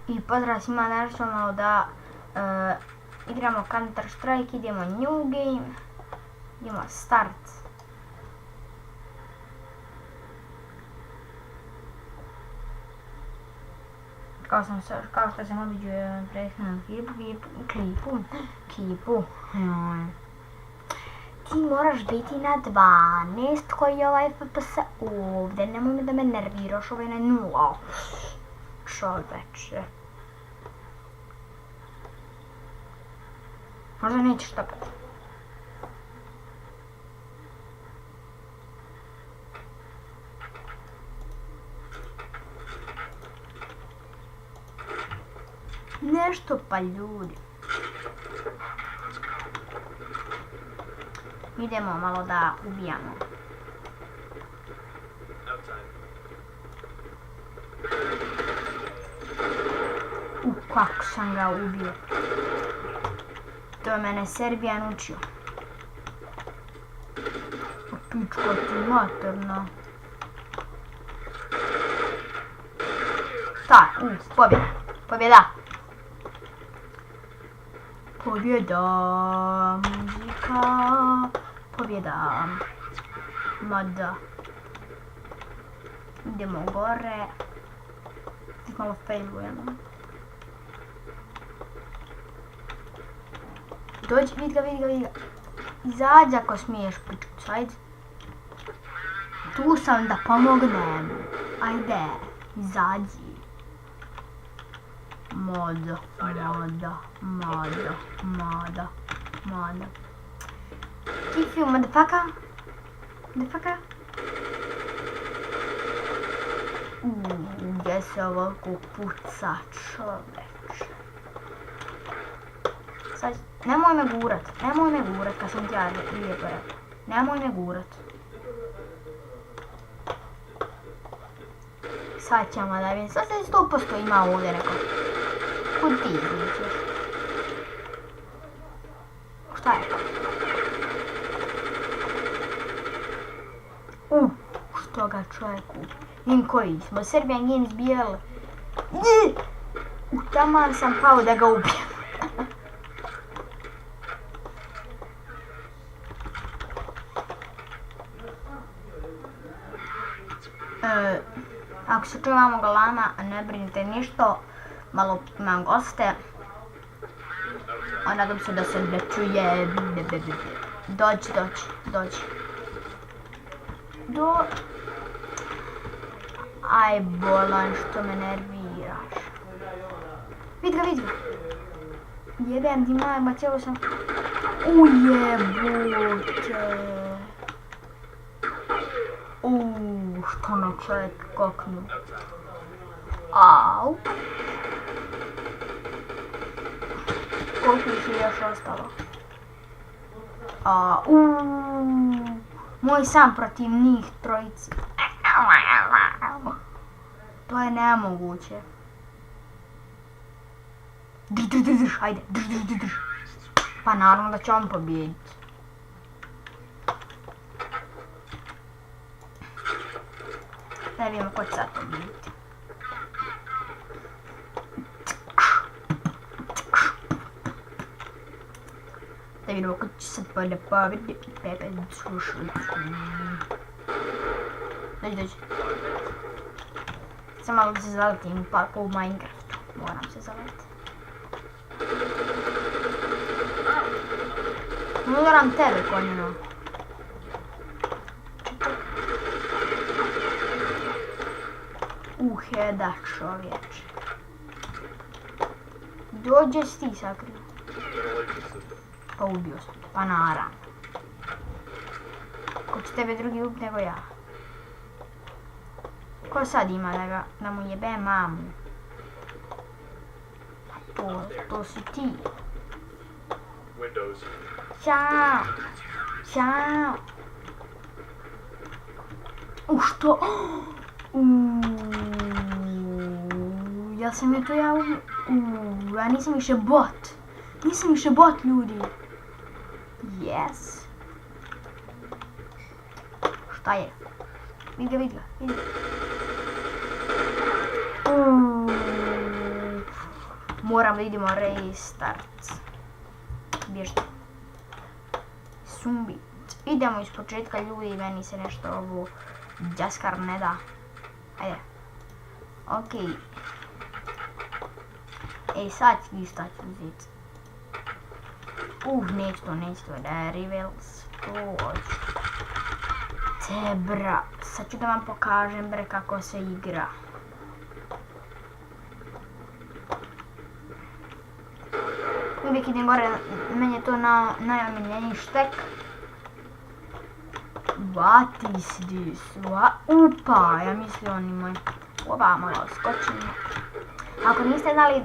I pozdrav svima, nešto malo da igramo Counter Strike, idemo New Game, idemo Start. Kao što sam obiđuo prethodnom klipu. Ti moraš biti na 12 koji je ovaj FPS ovdje, nemoj da me nerviraš, ovaj na 0. Čoveče. Možda nećeš tako. Nešto pa ljudi. Idemo malo da ubijamo. Kako sam ga ubio. To je mene Serbijan učio. Pička ti materna. Pobjeda. Pobjeda. Pobjeda. Muzika. Pobjeda. Mada. Idemo gore. Malo failujemo. Dođi, vidi ga. Izađi ako smiješ, pičku, ajde. Tu sam da pomognem. Ajde, izađi. Mada. Keep you, motherfucker. Gdje se ovako puca, čoveč. Sad, nemoj me gurat kad sam ti ja lijepo rekao. Nemoj me gurat. Sad ćemo da vidim, sad se 100% ima ovdje neko. Kud ti izličeš? Šta je? Što ga čovjeku? Vidim koji smo, Serbian Games BL. Taman sam pao da ga ubijem. Ako se čujemo galama, ne brinite ništa, malo imam goste. Nadam se da se ne čuje. Dođi. Aj bolan što me nerviraš. Vidi ga. Jebem ti majma, cijelo sam... Ujebote. Što me čovjek koknu. Au. Koliko ih je još ostalo? Moj sam protiv njih trojici. To je nemoguće. Ajde, drž. Pa naravno da će on pobijediti. Da vidimo ko će sad pobijediti. Da vidimo ko će sad pobijediti. Pepe, slušaj. Dođi. Sam malo da se zaletim u Minecraftu. Moram se zaleti. Udaram tebe, konjeno. Heda, čovječe. Dođe si ti sakrio. Pa ubio sam te, pa naravno. Ko će tebe drugi ubiti nego ja? Ko sad ima da mu jebe mamu? To si ti. Ćao. Što? Ja sam je to ja nisam više bot. Ljudi. Yes. Šta je? Vidi ga. Moramo da idemo restart. Bježite. Sumbit. Idemo iz početka, ljudi, meni se nešto ovo Jaskar ne da. Ajde. Okej. Ej, sad šta ću uzeti. Neću to, da je Rivals. To hoću. Te bra, sad ću da vam pokažem bre kako se igra. Uvijek idem gore, meni je to najomiljeniji štek. What is this? Upa, ja mislio on imoj. Oba, malo skočimo. Ako niste znali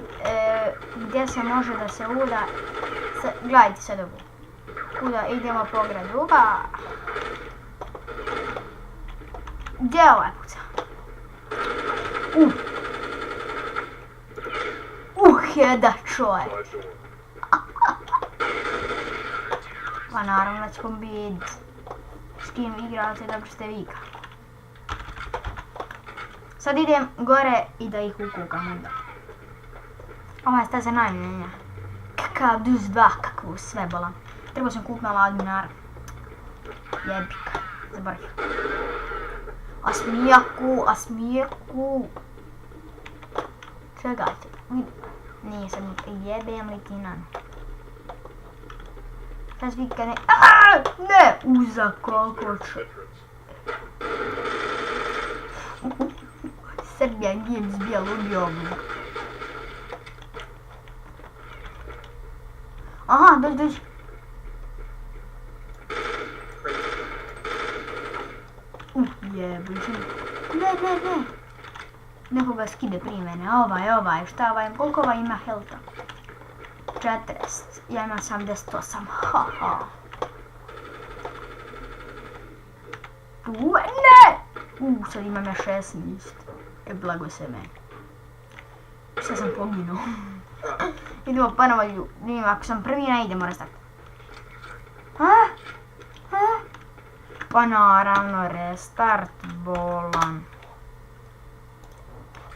gdje se može da se uda, gledajte sad ovo. Kuda idemo po gradu, gdje je ovaj puca? Heda čovjek. Pa naravno da ćemo biti. S kim igrate, dobro ste vika. Sad idem gore i da ih ukukam onda. Ova je staza najmiljenija. Kakav Dus 2, kakvu sve bola. Trebao sam kupiti malo adminara. Jebika, zaboravim. Asmijaku. Čekajte, nije sad jebem li ti nan. Sad vi kad ne... Ne! Uza koliko ću. Serbian Games bijel ubiovu. Aha, dođi. Jebuj. Ne. Nekoga skide prije mene. Ovaj, šta ovaj, koliko ovaj ima helta? 40, ja imam 78, haha. Ne! Sad imam ja 16. Blago se meni. Sad sam poginuo. Idemo ponovo ljudi, ako sam prvi ne idemo restart. Pa naravno restart bolan.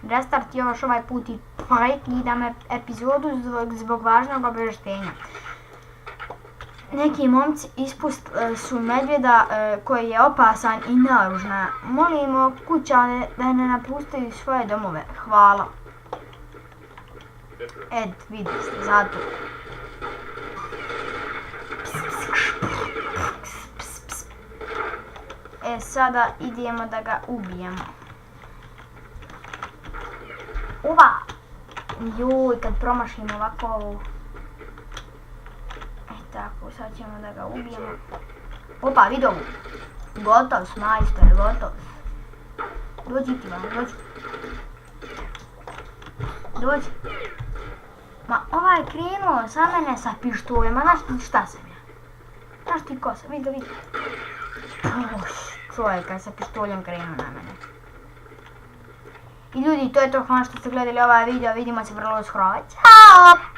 Restart još ovaj put i prekidam epizodu zbog važnog obavještenja. Neki momci ispustili su medvjeda koji je opasan i naružna. Molimo kućane da ne napustaju svoje domove. Hvala. Vidite ste, zato. Sada idemo da ga ubijemo. Joj, kad promašimo ovako ovu. Tako, sad ćemo da ga ubijemo. Opa, vidi ovu. Gotov, majstore, gotov. Dođi ti vam, dođi. Ma, ovaj je krenuo sa mene sa pištoljem, a znaš ti šta sam ja? Znaš ti ko sam, vidi. Čovjeka sa pištoljem krenuo na mene. I ljudi, to je to, hvala što ste gledali ovaj video, vidimo se vrlo skoro. Ćao!